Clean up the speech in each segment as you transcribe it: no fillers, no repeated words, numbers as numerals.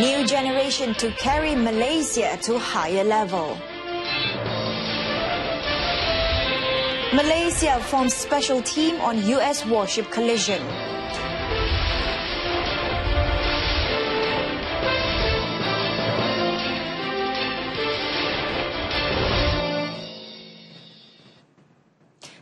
New generation to carry Malaysia to higher level. Malaysia forms special team on US warship collision.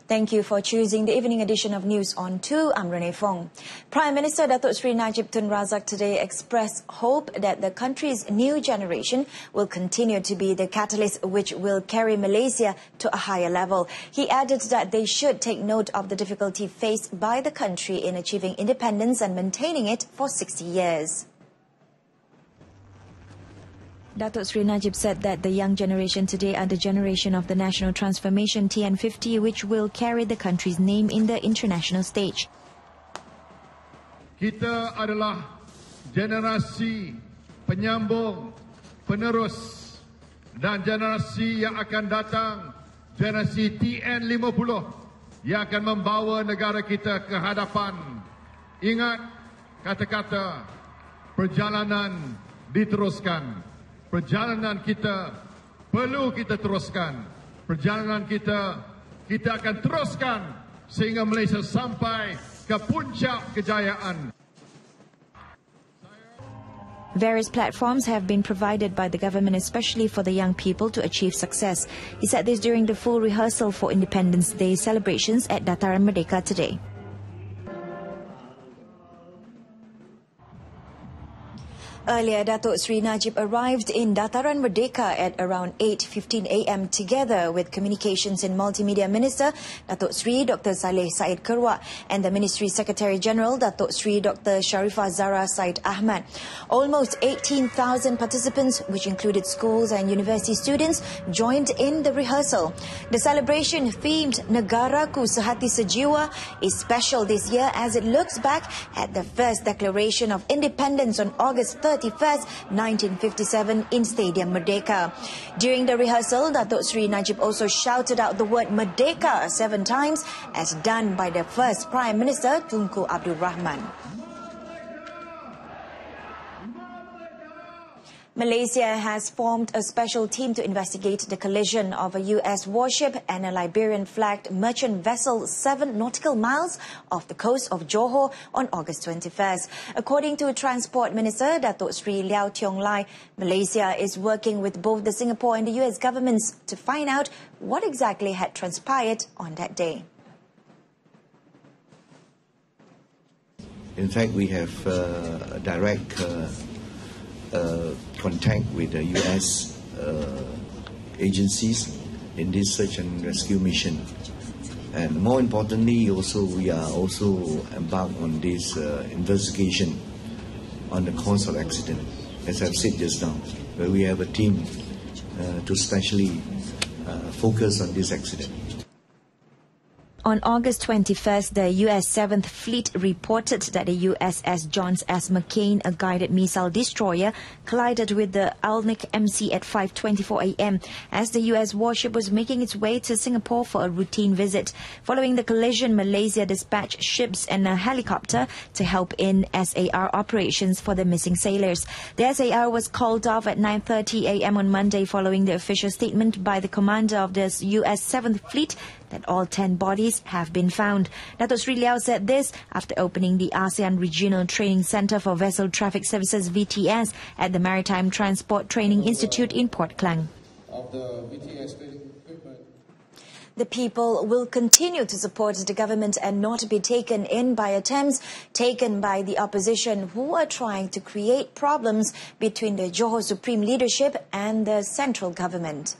Thank you for choosing the evening edition of News on 2. I'm Renee Fong. Prime Minister Datuk Sri Najib Tun Razak today expressed hope that the country's new generation will continue to be the catalyst which will carry Malaysia to a higher level. He added that they should take note of the difficulty faced by the country in achieving independence and maintaining it for 60 years. Datuk Sri Najib said that the young generation today are the generation of the National Transformation TN50, which will carry the country's name in the international stage. Kita adalah generasi penyambung, penerus, dan generasi yang akan datang, generasi TN50 yang akan membawa negara kita ke hadapan. Ingat kata-kata, perjalanan diteruskan. Perjalanan kita perlu kita teruskan. Perjalanan kita akan teruskan sehingga Malaysia sampai ke puncak kejayaan. Various platforms have been provided by the government, especially for the young people, to achieve success. He said this during the full rehearsal for Independence Day celebrations at Dataran Merdeka today. Earlier, Datuk Sri Najib arrived in Dataran Merdeka at around 8:15 a.m. together with Communications and Multimedia Minister Datuk Sri Dr. Saleh Said Kerwak and the Ministry Secretary General Datuk Sri Dr. Sharifah Zahra Said Ahmad. Almost 18,000 participants, which included schools and university students, joined in the rehearsal. The celebration themed Negaraku Sehati Sejiwa is special this year as it looks back at the first declaration of independence on August 31st, 1957 in Stadium Merdeka. During the rehearsal, Datuk Sri Najib also shouted out the word Merdeka 7 times as done by the first Prime Minister Tunku Abdul Rahman. Malaysia has formed a special team to investigate the collision of a US warship and a Liberian-flagged merchant vessel 7 nautical miles off the coast of Johor on August 21st. According to Transport Minister Datuk Sri Liao Tiong Lai, Malaysia is working with both the Singapore and the US governments to find out what exactly had transpired on that day. In fact, we have direct contact with the US agencies in this search and rescue mission, and more importantly, we are also embarked on this investigation on the cause of accident, as I've said just now, where we have a team to specially focus on this accident. On August 21st, the U.S. 7th Fleet reported that the USS John S. McCain, a guided missile destroyer, collided with the Alnic MC at 5:24 a.m. as the U.S. warship was making its way to Singapore for a routine visit. Following the collision, Malaysia dispatched ships and a helicopter to help in SAR operations for the missing sailors. The SAR was called off at 9:30 a.m. on Monday following the official statement by the commander of the U.S. 7th Fleet that all 10 bodies have been found. Datuk Sri Liao said this after opening the ASEAN Regional Training Centre for Vessel Traffic Services VTS at the Maritime Transport Training Institute in Port Klang. The people will continue to support the government and not be taken in by attempts taken by the opposition who are trying to create problems between the Johor Supreme Leadership and the central government.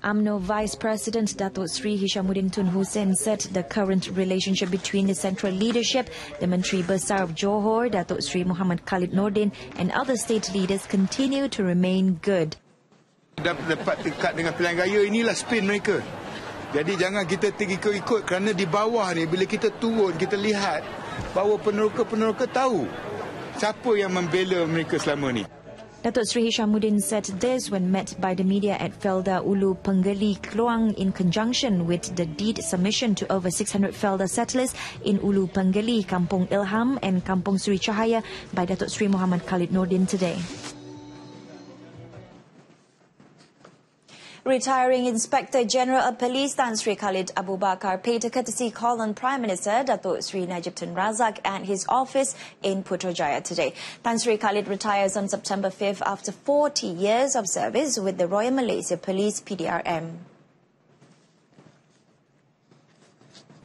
UMNO Vice President Datuk Sri Hishamuddin Tun Hussein said the current relationship between the central leadership, the Menteri Besar of Johor, Datuk Sri Muhammad Khalid Nordin, and other state leaders continue to remain good. Dapat dekat dengan pilihan raya inilah spin mereka. Jadi jangan kita ikut-ikut kerana di bawah ni bila kita turun kita lihat bahawa peneroka-peneroka tahu siapa yang membela mereka selama ni. Datuk Sri Hishamuddin said this when met by the media at Felda Ulu Penggeli, Kluang in conjunction with the deed submission to over 600 Felda settlers in Ulu Penggeli, Kampung Ilham and Kampung Sri Cahaya by Datuk Sri Muhammad Khalid Nordin today. Retiring Inspector General of Police Tan Sri Khalid Abu Bakar paid a courtesy call on Prime Minister Datuk Sri Najib Tun Razak and his office in Putrajaya today. Tan Sri Khalid retires on September 5th after 40 years of service with the Royal Malaysia Police PDRM.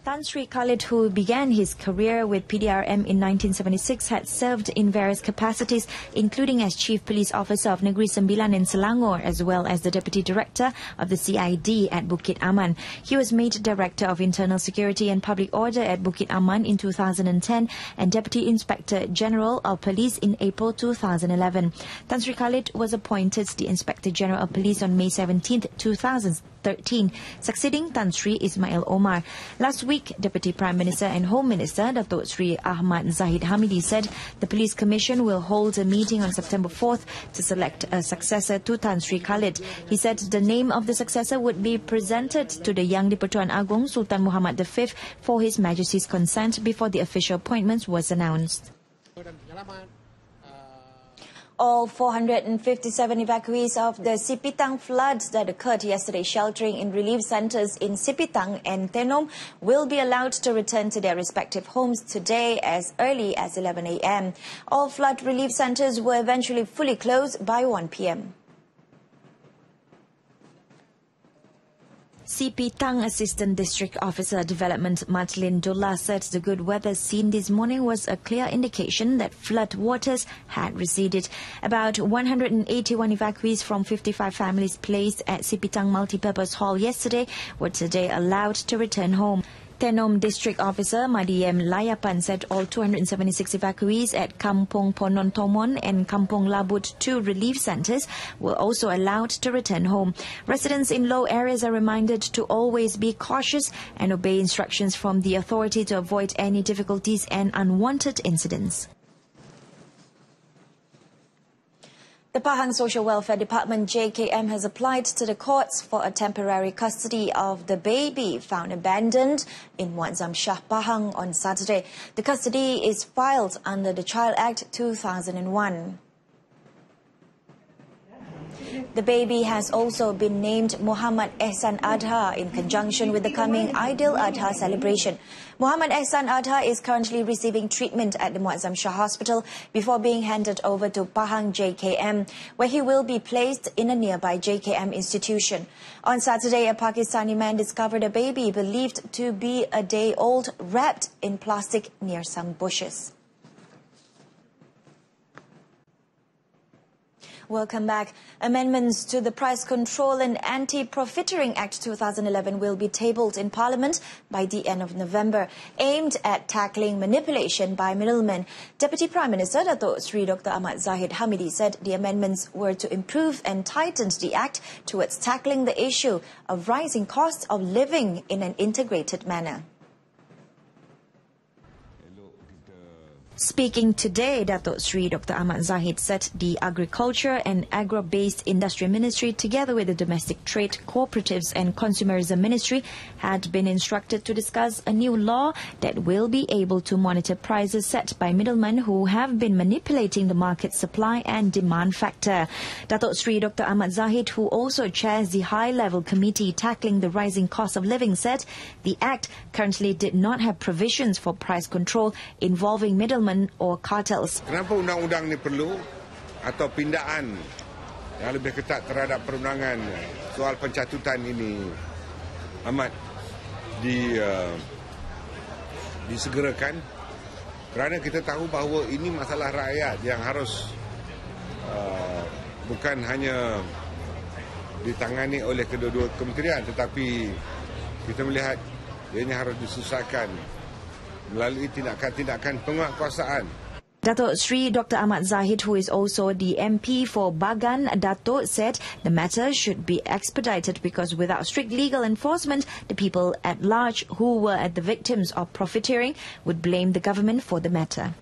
Tan Sri Khalid, who began his career with PDRM in 1976, had served in various capacities, including as Chief Police Officer of Negeri Sembilan in Selangor, as well as the Deputy Director of the CID at Bukit Aman. He was made Director of Internal Security and Public Order at Bukit Aman in 2010 and Deputy Inspector General of Police in April 2011. Tan Sri Khalid was appointed the Inspector General of Police on May 17, 2013, succeeding Tan Sri Ismail Omar. Last week, Deputy Prime Minister and Home Minister Datuk Sri Ahmad Zahid Hamidi said the Police Commission will hold a meeting on September 4th to select a successor to Tan Sri Khalid. He said the name of the successor would be presented to the Yang di-Pertuan Agong Sultan Muhammad V for His Majesty's consent before the official appointment was announced. All 457 evacuees of the Sipitang floods that occurred yesterday sheltering in relief centres in Sipitang and Tenom will be allowed to return to their respective homes today as early as 11 a.m. All flood relief centres were eventually fully closed by 1 p.m. Sipitang Assistant District Officer Development Matlin Dullah said the good weather seen this morning was a clear indication that flood waters had receded. About 181 evacuees from 55 families placed at Sipitang Multipurpose Hall yesterday were today allowed to return home. Tenom District Officer Madiem Layapan said all 276 evacuees at Kampung Ponon Tomon and Kampung Labut 2 relief centres were also allowed to return home. Residents in low areas are reminded to always be cautious and obey instructions from the authority to avoid any difficulties and unwanted incidents. The Pahang Social Welfare Department JKM has applied to the courts for a temporary custody of the baby found abandoned in Muazzam Shah, Pahang on Saturday. The custody is filed under the Child Act 2001. The baby has also been named Muhammad Ehsan Adha in conjunction with the coming Aidil Adha celebration. Muhammad Ehsan Adha is currently receiving treatment at the Muazzam Shah Hospital before being handed over to Pahang JKM, where he will be placed in a nearby JKM institution. On Saturday, a Pakistani man discovered a baby believed to be a day old wrapped in plastic near some bushes. Welcome back. Amendments to the Price Control and Anti-Profiteering Act 2011 will be tabled in Parliament by the end of November, aimed at tackling manipulation by middlemen. Deputy Prime Minister Datuk Sri Dr. Ahmad Zahid Hamidi said the amendments were to improve and tighten the Act towards tackling the issue of rising costs of living in an integrated manner. Speaking today, Datuk Sri Dr. Ahmad Zahid said the Agriculture and Agro-Based Industry Ministry, together with the Domestic Trade, Cooperatives and Consumerism Ministry, had been instructed to discuss a new law that will be able to monitor prices set by middlemen who have been manipulating the market supply and demand factor. Datuk Sri Dr. Ahmad Zahid, who also chairs the high-level committee tackling the rising cost of living, said the Act currently did not have provisions for price control involving middlemen or cartels. Kenapa undang-undang ni perlu atau pindaan yang lebih ketat terhadap perundangan soal pencatutan ini amat disegerakan? Kerana kita tahu bahawa ini masalah rakyat yang harus bukan hanya ditangani oleh kedua-dua kementerian, tetapi kita melihat ianya harus diselesaikan melalui tindakan-tindakan penguatkuasaan. Datuk Sri Dr. Ahmad Zahid, who is also the MP for Bagan Datuk, said the matter should be expedited because without strict legal enforcement, the people at large who were the victims of profiteering would blame the government for the matter.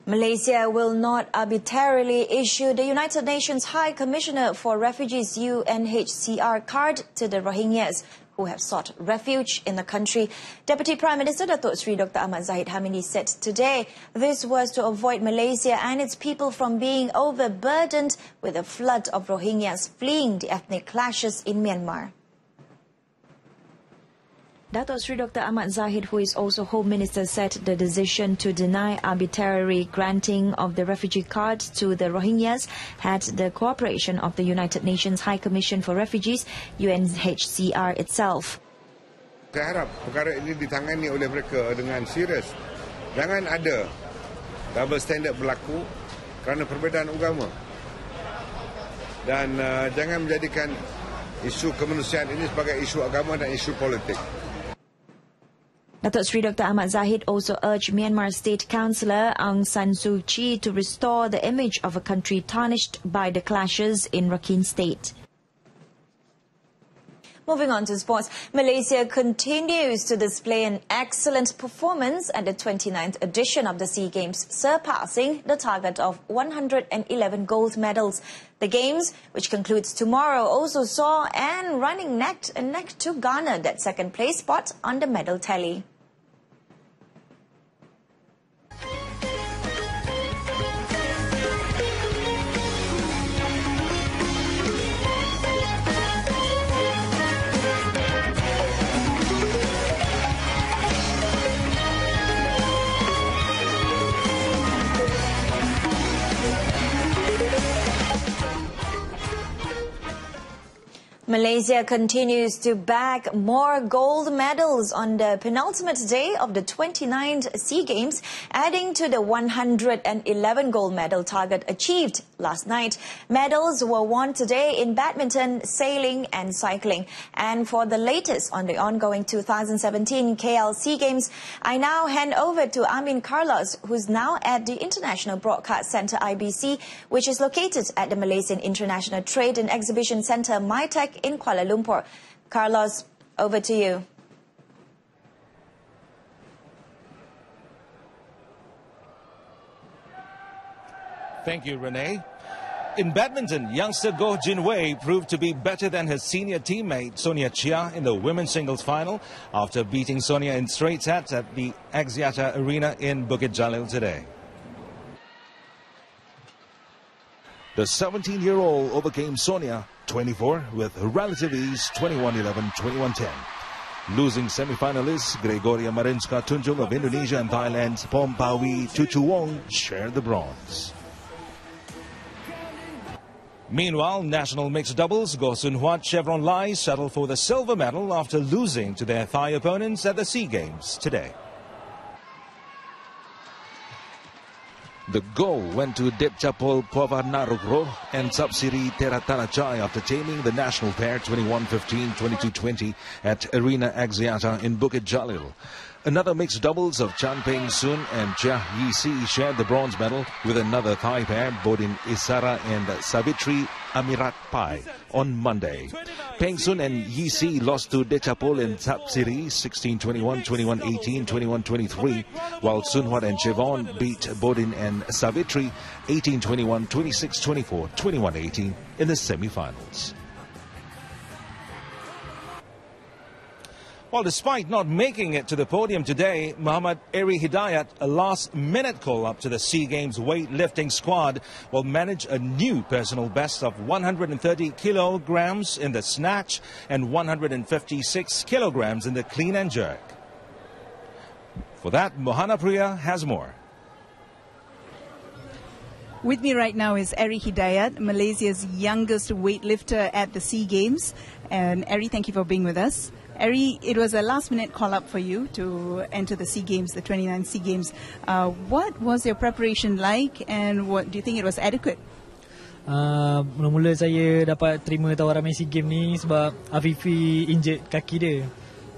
Malaysia will not arbitrarily issue the United Nations High Commissioner for Refugees UNHCR card to the Rohingyas who have sought refuge in the country. Deputy Prime Minister Datuk Sri Dr. Ahmad Zahid Hamidi said today this was to avoid Malaysia and its people from being overburdened with a flood of Rohingyas fleeing the ethnic clashes in Myanmar. Datuk Sri Dr. Ahmad Zahid, who is also Home Minister, said the decision to deny arbitrary granting of the refugee card to the Rohingyas had the cooperation of the United Nations High Commission for Refugees, UNHCR itself. Saya harap perkara ini ditangani oleh mereka dengan serius. Jangan ada double standard berlaku kerana perbezaan agama. Dan jangan menjadikan isu kemanusiaan ini sebagai isu agama dan isu politik. Datuk Sri Dr. Ahmad Zahid also urged Myanmar State Councillor Aung San Suu Kyi to restore the image of a country tarnished by the clashes in Rakhine State. Moving on to sports, Malaysia continues to display an excellent performance at the 29th edition of the SEA Games, surpassing the target of 111 gold medals. The Games, which concludes tomorrow, also saw and running neck and neck to garner that second place spot on the medal tally. Malaysia continues to bag more gold medals on the penultimate day of the 29th SEA Games, adding to the 111 gold medal target achieved last night. Medals were won today in badminton, sailing and cycling. And for the latest on the ongoing 2017 KL SEA Games, I now hand over to Amin Carlos, who's now at the International Broadcast Centre IBC, which is located at the Malaysian International Trade and Exhibition Centre MITEC in Kuala Lumpur. Carlos, over to you. Thank you, Renee. In badminton, youngster Goh Jin Wei proved to be better than his senior teammate Sonia Chia in the women's singles final after beating Sonia in straight sets at the Axiata Arena in Bukit Jalil today. The 17-year-old overcame Sonia, 24, with relative ease 21-11, 21-10. Losing semi-finalists Gregoria Marinska Tunjung of Indonesia and Thailand's Pompawi Chuchuwong shared the bronze. Meanwhile, national mixed doubles Goh Soon Huat Chevron Lai settled for the silver medal after losing to their Thai opponents at the SEA Games today. The gold went to Depchapol Pavanarugro and Sapsiri Teratanachai after taming the national pair 21-15, 22-20 at Arena Axiata in Bukit Jalil. Another mixed doubles of Chan Peng Soon and Chia Yi Si shared the bronze medal with another Thai pair, Bodin Isara and Savitri Amirat Pai, on Monday. Peng Soon and Yi Si lost to Dechapol and Sapsiri 16-21, 21-18, 21-23, while Soon Huat and Chevon beat Bodin and Savitri 18-21, 26-24, 21-18 in the semi-finals. Well, despite not making it to the podium today, Muhammad Eri Hidayat, a last-minute call-up to the SEA Games weightlifting squad, will manage a new personal best of 130 kilograms in the snatch and 156 kilograms in the clean and jerk. For that, Mohana Priya has more. With me right now is Eri Hidayat, Malaysia's youngest weightlifter at the SEA Games. And Eri, thank you for being with us. Eri, it was a last-minute call-up for you to enter the SEA Games, the 29th SEA Games. What was your preparation like, and what do you think it was adequate? Mula-mula saya dapat terima tawaran main SEA Games ni sebab Afifi injured kaki dia.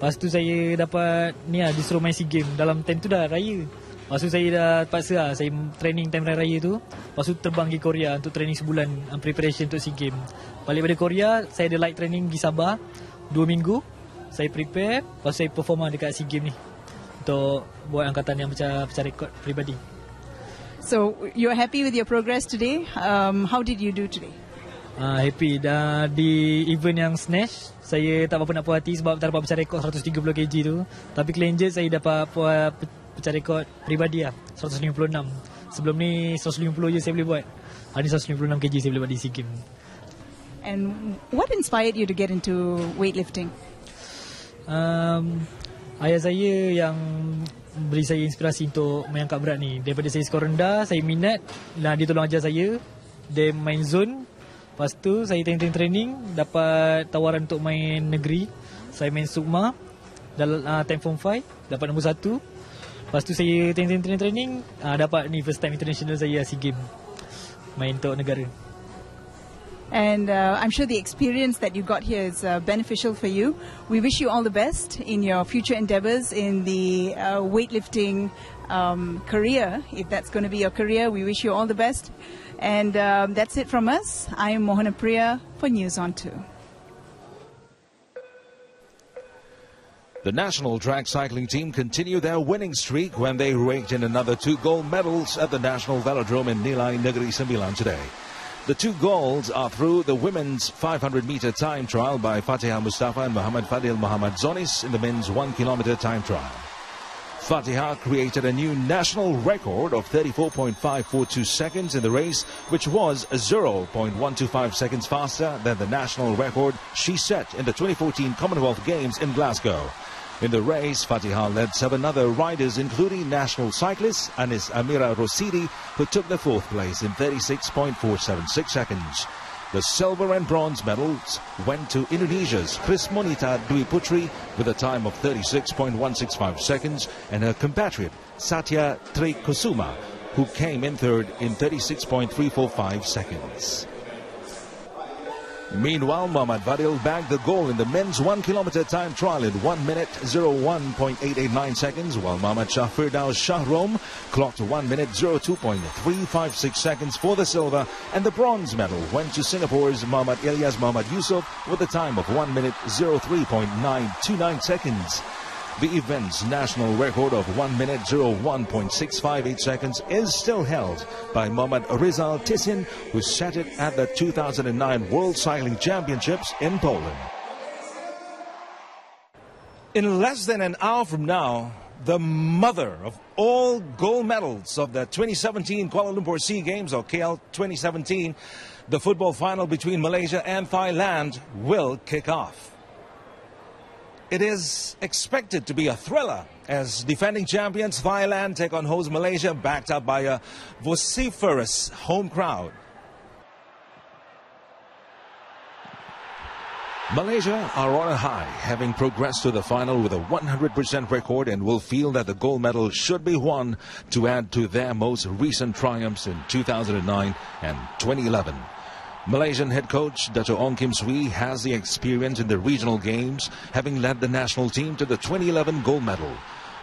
Lepas tu saya dapat disuruh main SEA Games. Dalam time tu dah raya. Lepas tu saya dah terpaksa saya training time raya tu. Lepas tu terbang pergi Korea untuk training sebulan preparation untuk SEA Games. Balik pada Korea, saya ada light training pergi Sabah 2 minggu. Saya prepare, lepas saya performa dekat SEA Games ni untuk buat angkatan yang pecah rekod peribadi. So you're happy with your progress today? How did you do today? Happy. Di event yang snatch, saya tak berapa nak puas hati sebab tak dapat pecah rekod 130 kg tu. Tapi clean jerk saya dapat pecah rekod peribadi 156. Sebelum ni 150 je saya boleh buat. Hari ni 156 kg saya boleh buat di SEA Games. And what inspired you to get into weightlifting? Ayah saya yang beri saya inspirasi untuk mengangkat berat ni. Daripada saya skor rendah, saya minat. Dia tolong ajar saya. Dia main zone. Lepas tu saya training, dapat tawaran untuk main negeri. Saya main Sukma dalam time form 5, dapat nombor 1. Lepas tu saya training, dapat ni first time international saya SEA Games. Main untuk negara. And I'm sure the experience that you got here is beneficial for you. We wish you all the best in your future endeavours in the weightlifting career. If that's going to be your career, we wish you all the best. And that's it from us. I am Mohana Priya for News on 2. The national track cycling team continued their winning streak when they raked in another 2 gold medals at the National Velodrome in Nilai Negeri Sembilan today. The 2 golds are through the women's 500-meter time trial by Fatihah Mustafa and Muhammad Fadil Muhammad Zonis in the men's 1-kilometer time trial. Fatihah created a new national record of 34.542 seconds in the race, which was 0.125 seconds faster than the national record she set in the 2014 Commonwealth Games in Glasgow. In the race, Fatihah led 7 other riders, including national cyclist Anis Amira Rosidi, who took the 4th place in 36.476 seconds. The silver and bronze medals went to Indonesia's Chris Monita Dwi Putri with a time of 36.165 seconds and her compatriot Satya Trikusuma, who came in 3rd in 36.345 seconds. Meanwhile, Muhammad Fadil bagged the goal in the men's 1-kilometer time trial in 1 minute 01.889 seconds, while Muhammad Shah Firdaus Shahrom clocked 1 minute 02.356 seconds for the silver, and the bronze medal went to Singapore's Muhammad Ilyas Muhammad Yusof with a time of 1 minute 03.929 seconds. The event's national record of 1 minute 01.658 seconds is still held by Muhammad Rizal Tisin, who set it at the 2009 World Cycling Championships in Poland. In less than an hour from now, the mother of all gold medals of the 2017 Kuala Lumpur SEA Games, or KL 2017, the football final between Malaysia and Thailand, will kick off. It is expected to be a thriller as defending champions Thailand take on host Malaysia, backed up by a vociferous home crowd. Malaysia are on a high, having progressed to the final with a 100% record, and will feel that the gold medal should be won to add to their most recent triumphs in 2009 and 2011. Malaysian head coach Dato' Ong Kim Swee has the experience in the regional games, having led the national team to the 2011 gold medal.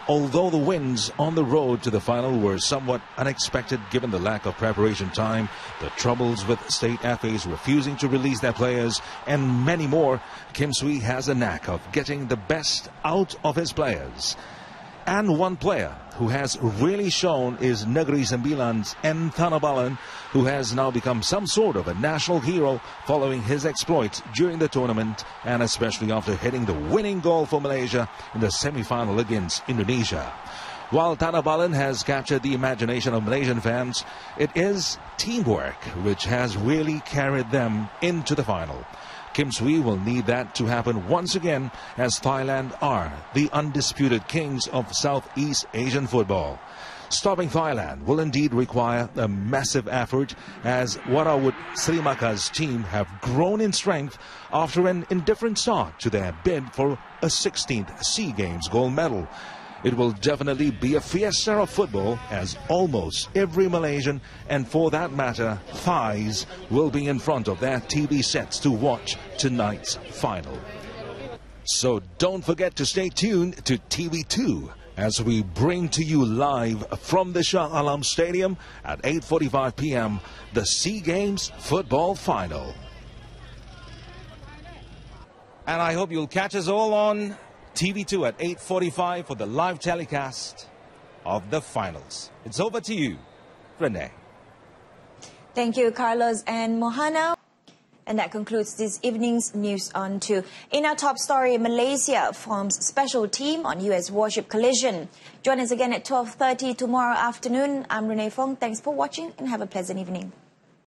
Although the wins on the road to the final were somewhat unexpected given the lack of preparation time, the troubles with state FAs refusing to release their players, and many more, Kim Swee has a knack of getting the best out of his players. And one player who has really shown is Negeri Sembilan's N. Thanabalan, who has now become some sort of a national hero following his exploits during the tournament, and especially after hitting the winning goal for Malaysia in the semi-final against Indonesia. While Thanabalan has captured the imagination of Malaysian fans, it is teamwork which has really carried them into the final. Kim Swee will need that to happen once again, as Thailand are the undisputed kings of Southeast Asian football. Stopping Thailand will indeed require a massive effort, as Warawut Srimaka's team have grown in strength after an indifferent start to their bid for a 16th SEA Games gold medal. It will definitely be a fiesta of football, as almost every Malaysian, and for that matter, Thais, will be in front of their TV sets to watch tonight's final. So don't forget to stay tuned to TV2 as we bring to you live from the Shah Alam Stadium at 8:45 p.m. the SEA Games football final. And I hope you'll catch us all on TV2 at 8:45 for the live telecast of the finals. It's over to you, Renee. Thank you, Carlos and Mohana. And that concludes this evening's News on 2. In our top story, Malaysia forms special team on US warship collision. Join us again at 12:30 tomorrow afternoon. I'm Renee Fong. Thanks for watching and have a pleasant evening.